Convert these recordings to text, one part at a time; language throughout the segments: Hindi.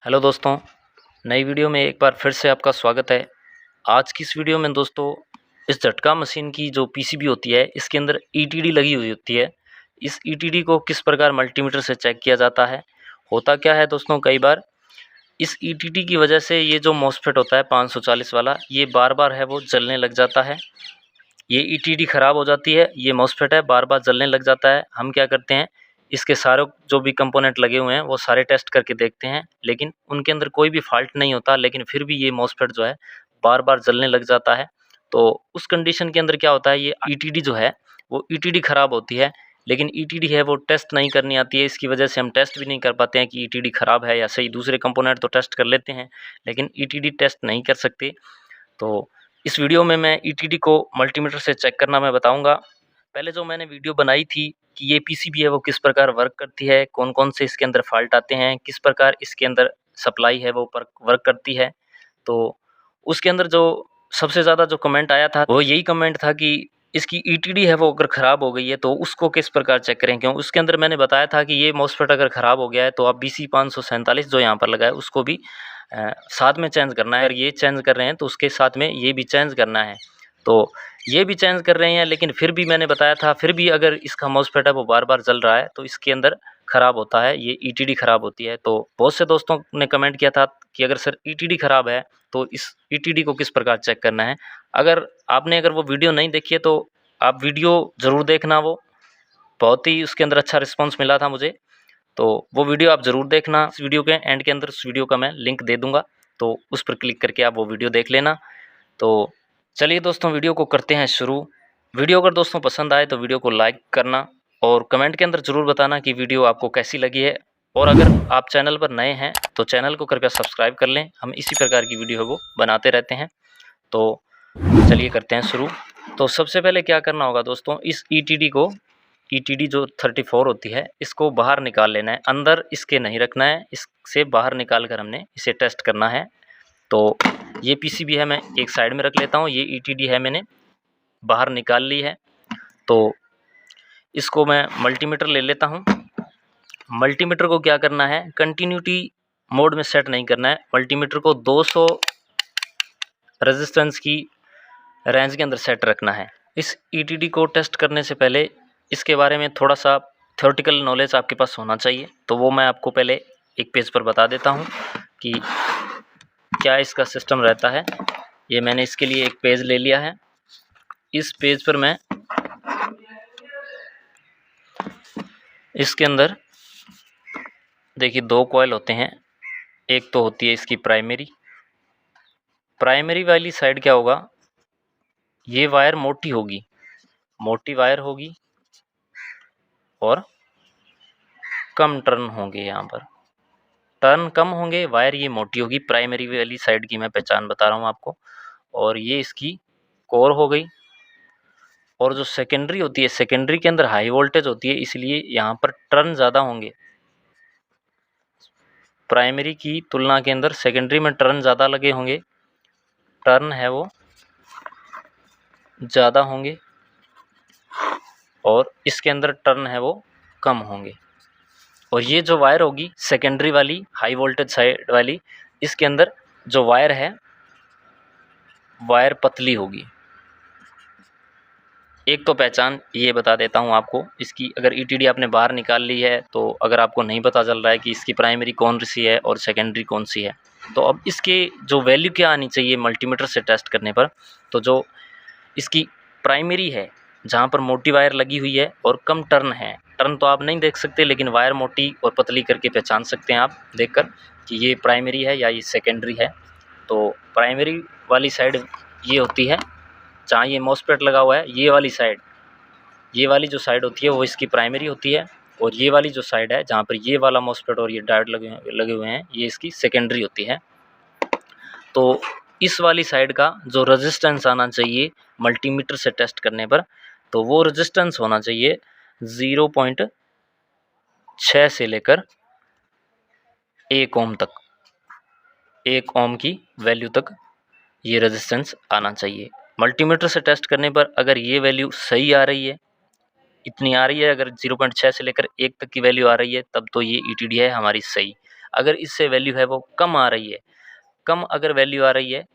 हेलो दोस्तों, नई वीडियो में एक बार फिर से आपका स्वागत है। आज की इस वीडियो में दोस्तों इस झटका मशीन की जो पीसीबी होती है इसके अंदर ईटीडी लगी हुई होती है। इस ईटीडी को किस प्रकार मल्टीमीटर से चेक किया जाता है। होता क्या है दोस्तों, कई बार इस ईटीडी की वजह से ये जो मॉसफेट होता है 540 वाला, ये बार-बार है वो जलने लग जाता है। ये ईटीडी ख़राब हो जाती है, ये मॉसफेट है बार-बार जलने लग जाता है। हम क्या करते हैं, इसके सारे जो भी कंपोनेंट लगे हुए हैं वो सारे टेस्ट करके देखते हैं, लेकिन उनके अंदर कोई भी फ़ॉल्ट नहीं होता, लेकिन फिर भी ये मॉसफेट जो है बार-बार जलने लग जाता है। तो उस कंडीशन के अंदर क्या होता है, ये ईटीडी जो है वो ईटीडी ख़राब होती है, लेकिन ईटीडी है वो टेस्ट नहीं करनी आती है। इसकी वजह से हम टेस्ट भी नहीं कर पाते हैं कि ईटीडी ख़राब है या सही। दूसरे कंपोनेंट तो टेस्ट कर लेते हैं, लेकिन ईटीडी टेस्ट नहीं कर सकते। तो इस वीडियो में मैं ईटीडी को मल्टीमीटर से चेक करना मैं बताऊंगा। पहले जो मैंने वीडियो बनाई थी कि ये पीसीबी है वो किस प्रकार वर्क करती है, कौन-कौन से इसके अंदर फ़ॉल्ट आते हैं, किस प्रकार इसके अंदर सप्लाई है वो वर्क करती है। तो उसके अंदर जो सबसे ज़्यादा जो कमेंट आया था वो यही कमेंट था कि इसकी ईटीडी है वो अगर ख़राब हो गई है तो उसको किस प्रकार चेक करें। क्यों, उसके अंदर मैंने बताया था कि ये मॉसफेट अगर ख़राब हो गया है तो आप बीसी 547 जो यहाँ पर लगा है उसको भी साथ में चेंज करना है। अगर ये चेंज कर रहे हैं तो उसके साथ में ये भी चेंज करना है। तो ये भी चेंज कर रहे हैं, लेकिन फिर भी मैंने बताया था, फिर भी अगर इसका मॉसफेट है वो बार-बार जल रहा है तो इसके अंदर ख़राब होता है, ये ईटीडी ख़राब होती है। तो बहुत से दोस्तों ने कमेंट किया था कि अगर सर ईटीडी ख़राब है तो इस ईटीडी को किस प्रकार चेक करना है। अगर वो वीडियो नहीं देखी है तो आप वीडियो ज़रूर देखना, वो बहुत ही उसके अंदर अच्छा रिस्पॉन्स मिला था मुझे। तो वो वीडियो आप ज़रूर देखना। इस वीडियो के एंड के अंदर उस वीडियो का मैं लिंक दे दूँगा, तो उस पर क्लिक करके आप वो वीडियो देख लेना। तो चलिए दोस्तों, वीडियो को करते हैं शुरू। वीडियो अगर दोस्तों पसंद आए तो वीडियो को लाइक करना और कमेंट के अंदर ज़रूर बताना कि वीडियो आपको कैसी लगी है। और अगर आप चैनल पर नए हैं तो चैनल को कृपया सब्सक्राइब कर लें, हम इसी प्रकार की वीडियो है वो बनाते रहते हैं। तो चलिए करते हैं शुरू। तो सबसे पहले क्या करना होगा दोस्तों, इस ईटीडी जो 34 होती है इसको बाहर निकाल लेना है, अंदर इसके नहीं रखना है, इससे बाहर निकाल कर हमने इसे टेस्ट करना है। तो ये पीसीबी है मैं एक साइड में रख लेता हूँ, ये ईटीडी है मैंने बाहर निकाल ली है। तो इसको मैं मल्टीमीटर ले लेता हूँ। मल्टीमीटर को क्या करना है, कंटिन्यूटी मोड में सेट नहीं करना है, मल्टीमीटर को 200 रेजिस्टेंस की रेंज के अंदर सेट रखना है। इस ईटीडी को टेस्ट करने से पहले इसके बारे में थोड़ा सा थ्योरेटिकल नॉलेज आपके पास होना चाहिए, तो वो मैं आपको पहले एक पेज पर बता देता हूँ कि क्या इसका सिस्टम रहता है। ये मैंने इसके लिए एक पेज ले लिया है। इस पेज पर मैं इसके अंदर देखिए 2 कॉइल होते हैं। एक तो होती है इसकी प्राइमरी वाली साइड क्या होगा, ये वायर मोटी होगी, मोटी वायर होगी और कम टर्न होंगे। यहाँ पर टर्न कम होंगे, वायर ये मोटी होगी। प्राइमरी वाली साइड की मैं पहचान बता रहा हूँ आपको। और ये इसकी कोर हो गई। और जो सेकेंडरी होती है, सेकेंडरी के अंदर हाई वोल्टेज होती है, इसलिए यहाँ पर टर्न ज़्यादा होंगे। प्राइमरी की तुलना के अंदर सेकेंडरी में टर्न ज़्यादा लगे होंगे, टर्न है वो ज़्यादा होंगे, और इसके अंदर टर्न है वो कम होंगे। और ये जो वायर होगी सेकेंडरी वाली हाई वोल्टेज साइड वाली, इसके अंदर जो वायर है वायर पतली होगी। एक तो पहचान ये बता देता हूँ आपको इसकी। अगर ईटीडी आपने बाहर निकाल ली है तो अगर आपको नहीं पता चल रहा है कि इसकी प्राइमरी कौन सी है और सेकेंडरी कौन सी है, तो अब इसके जो वैल्यू क्या आनी चाहिए मल्टीमीटर से टेस्ट करने पर, तो जो इसकी प्राइमरी है जहाँ पर मोटी वायर लगी हुई है और कम टर्न है, टर्न तो आप नहीं देख सकते लेकिन वायर मोटी और पतली करके पहचान सकते हैं आप देखकर कि ये प्राइमरी है या ये सेकेंडरी है। तो प्राइमरी वाली साइड ये होती है जहाँ ये मॉसफेट लगा हुआ है, ये वाली साइड, ये वाली जो साइड होती है वो इसकी प्राइमरी होती है। और ये वाली जो साइड है जहाँ पर ये वाला मॉसफेट और ये डायोड लगे हुए हैं, ये इसकी सेकेंडरी होती है। तो इस वाली साइड का जो रेजिस्टेंस आना चाहिए मल्टीमीटर से टेस्ट करने पर, तो वो रेजिस्टेंस होना चाहिए 0.6 से लेकर 1 ओम तक, 1 ओम की वैल्यू तक ये रेजिस्टेंस आना चाहिए। मल्टीमीटर से टेस्ट करने पर अगर ये वैल्यू सही आ रही है, इतनी आ रही है, अगर 0.6 से लेकर 1 तक की वैल्यू आ रही है, तब तो ये ईटीडी है हमारी सही। अगर इससे वैल्यू है वो कम आ रही है, कम अगर वैल्यू आ रही है,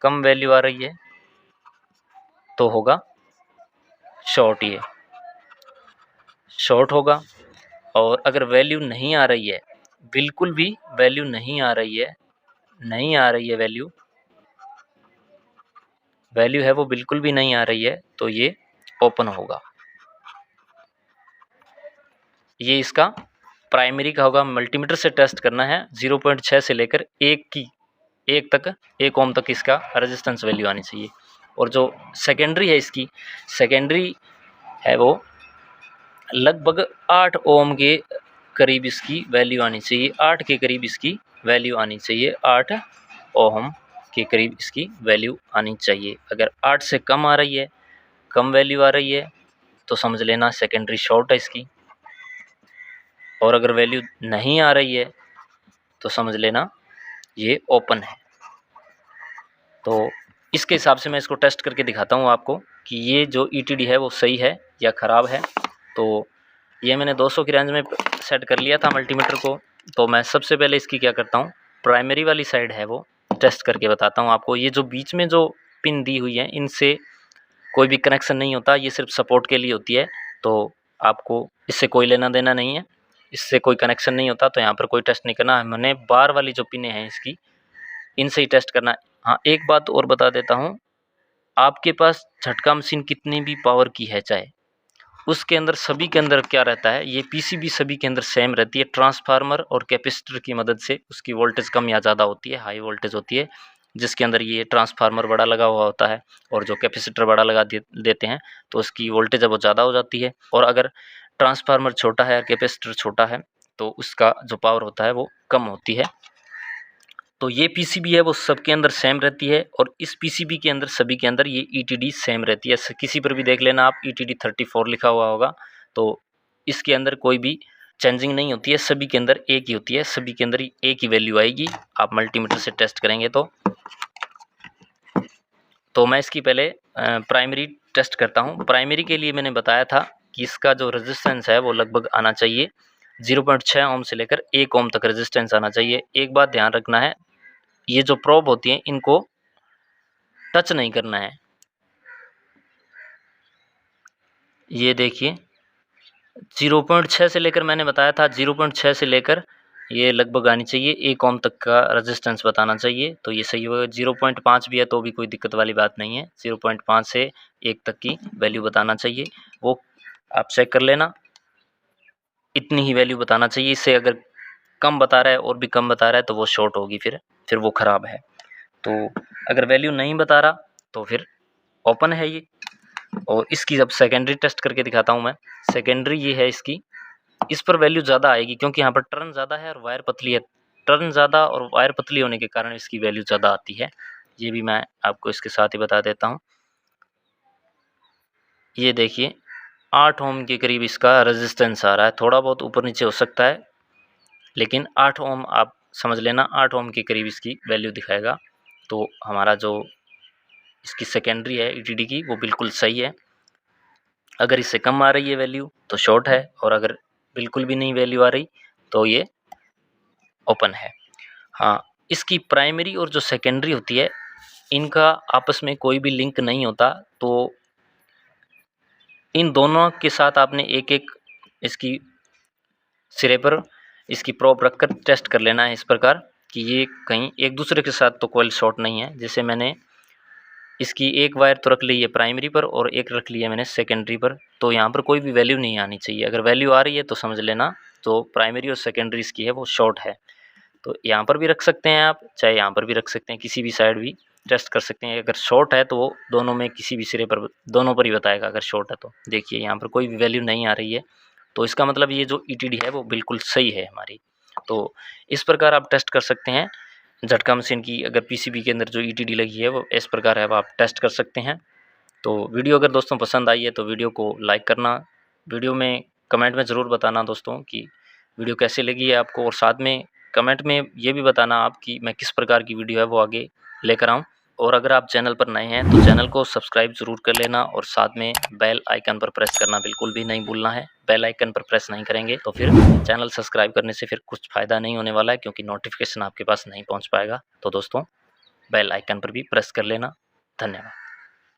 कम वैल्यू आ रही है तो होगा शॉर्ट, ये शॉर्ट होगा। और अगर वैल्यू नहीं आ रही है, बिल्कुल भी वैल्यू नहीं आ रही है, नहीं आ रही है वैल्यू, वैल्यू है वो बिल्कुल भी नहीं आ रही है, तो ये ओपन होगा। ये इसका प्राइमरी का होगा, मल्टीमीटर से टेस्ट करना है। 0.6 से लेकर 1 तक, 1 ओम तक इसका रेजिस्टेंस वैल्यू आनी चाहिए। और जो सेकेंडरी है इसकी, सेकेंडरी है वो लगभग 8 ओम के करीब इसकी वैल्यू आनी चाहिए, 8 के करीब इसकी वैल्यू आनी चाहिए, 8 ओम के करीब इसकी वैल्यू आनी चाहिए। अगर 8 से कम आ रही है, कम वैल्यू आ रही है, तो समझ लेना सेकेंडरी शॉर्ट है इसकी। और अगर वैल्यू नहीं आ रही है तो समझ लेना ये ओपन है। तो इसके हिसाब से मैं इसको टेस्ट करके दिखाता हूँ आपको कि ये जो ETD है वो सही है या ख़राब है। तो ये मैंने 200 की रेंज में सेट कर लिया था मल्टीमीटर को। तो मैं सबसे पहले इसकी क्या करता हूँ, प्राइमरी वाली साइड है वो टेस्ट करके बताता हूँ आपको। ये जो बीच में जो पिन दी हुई है, इनसे कोई भी कनेक्शन नहीं होता, ये सिर्फ सपोर्ट के लिए होती है। तो आपको इससे कोई लेना देना नहीं है, इससे कोई कनेक्शन नहीं होता, तो यहाँ पर कोई टेस्ट नहीं करना है। मैंने बार वाली जो पिनें हैं इसकी, इनसे ही टेस्ट करना है। हाँ, एक बात और बता देता हूँ, आपके पास झटका मशीन कितनी भी पावर की है चाहे, उसके अंदर सभी के अंदर क्या रहता है, ये PCB सभी के अंदर सेम रहती है। ट्रांसफार्मर और कैपेसिटर की मदद से उसकी वोल्टेज कम या ज़्यादा होती है, हाई वोल्टेज होती है, जिसके अंदर ये ट्रांसफार्मर बड़ा लगा हुआ होता है और जो कैपेसिटर बड़ा लगा देते हैं तो उसकी वोल्टेज अब वो ज़्यादा हो जाती है। और अगर ट्रांसफार्मर छोटा है, कैपेसिटर छोटा है, तो उसका जो पावर होता है वो कम होती है। तो ये PCB है वो सबके अंदर सेम रहती है, और इस PCB के अंदर सभी के अंदर ये ETD सेम रहती है। किसी पर भी देख लेना आप, ETD 34 लिखा हुआ होगा, तो इसके अंदर कोई भी चेंजिंग नहीं होती है, सभी के अंदर एक ही होती है, सभी के अंदर एक ही वैल्यू आएगी। आप मल्टीमीटर से टेस्ट करेंगे तो मैं इसकी पहले प्राइमरी टेस्ट करता हूँ। प्राइमरी के लिए मैंने बताया था कि इसका जो रेजिस्टेंस है वो लगभग आना चाहिए 0.6 ओम से लेकर 1 ओम तक रेजिस्टेंस आना चाहिए। एक बात ध्यान रखना है, ये जो प्रोब होती हैं इनको टच नहीं करना है। ये देखिए 0.6 से लेकर, मैंने बताया था 0.6 से लेकर ये लगभग आनी चाहिए 1 ओम तक का रेजिस्टेंस बताना चाहिए, तो ये सही होगा। 0.5 भी है तो भी कोई दिक्कत वाली बात नहीं है, 0.5 से 1 तक की वैल्यू बताना चाहिए, वो आप चेक कर लेना, इतनी ही वैल्यू बताना चाहिए। इससे अगर कम बता रहा है और भी कम बता रहा है तो वो शॉर्ट होगी, फिर वो ख़राब है। तो अगर वैल्यू नहीं बता रहा तो फिर ओपन है ये। और इसकी जब सेकेंडरी टेस्ट करके दिखाता हूँ मैं, सेकेंडरी ये है इसकी, इस पर वैल्यू ज़्यादा आएगी क्योंकि यहाँ पर टर्न ज़्यादा है और वायर पतली है। टर्न ज़्यादा और वायर पतली होने के कारण इसकी वैल्यू ज़्यादा आती है, ये भी मैं आपको इसके साथ ही बता देता हूँ। ये देखिए 8 ओम के करीब इसका रेजिस्टेंस आ रहा है, थोड़ा बहुत ऊपर नीचे हो सकता है, लेकिन 8 ओम आप समझ लेना, 8 ओम के करीब इसकी वैल्यू दिखाएगा। तो हमारा जो इसकी सेकेंडरी है ETD की वो बिल्कुल सही है। अगर इससे कम आ रही है वैल्यू तो शॉर्ट है, और अगर बिल्कुल भी नहीं वैल्यू आ रही तो ये ओपन है। हाँ, इसकी प्राइमरी और जो सेकेंडरी होती है इनका आपस में कोई भी लिंक नहीं होता, तो इन दोनों के साथ आपने एक एक इसकी सिरे पर इसकी प्रोब रखकर टेस्ट कर लेना है इस प्रकार कि ये कहीं एक दूसरे के साथ तो कोई शॉर्ट नहीं है। जैसे मैंने इसकी एक वायर तो रख ली है प्राइमरी पर और एक रख लिया मैंने सेकेंडरी पर, तो यहाँ पर कोई भी वैल्यू नहीं आनी चाहिए। अगर वैल्यू आ रही है तो समझ लेना तो प्राइमरी और सेकेंडरी इसकी है वो शॉर्ट है। तो यहाँ पर भी रख सकते हैं आप, चाहे यहाँ पर भी रख सकते हैं, किसी भी साइड भी टेस्ट कर सकते हैं। अगर शॉर्ट है तो वो दोनों में किसी भी सिरे पर, दोनों पर ही बताएगा अगर शॉर्ट है तो। देखिए यहाँ पर कोई भी वैल्यू नहीं आ रही है, तो इसका मतलब ये जो ETD है वो बिल्कुल सही है हमारी। तो इस प्रकार आप टेस्ट कर सकते हैं झटका मशीन की। अगर PCB के अंदर जो ETD लगी है वो इस प्रकार है, वो आप टेस्ट कर सकते हैं। तो वीडियो अगर दोस्तों पसंद आई है तो वीडियो को लाइक करना, वीडियो में कमेंट में ज़रूर बताना दोस्तों कि वीडियो कैसी लगी है आपको, और साथ में कमेंट में ये भी बताना आप कि मैं किस प्रकार की वीडियो है वो आगे लेकर आऊँ। और अगर आप चैनल पर नए हैं तो चैनल को सब्सक्राइब ज़रूर कर लेना और साथ में बेल आइकन पर प्रेस करना बिल्कुल भी नहीं भूलना है। बेल आइकन पर प्रेस नहीं करेंगे तो फिर चैनल सब्सक्राइब करने से फिर कुछ फ़ायदा नहीं होने वाला है, क्योंकि नोटिफिकेशन आपके पास नहीं पहुँच पाएगा। तो दोस्तों बेल आइकन पर भी प्रेस कर लेना। धन्यवाद।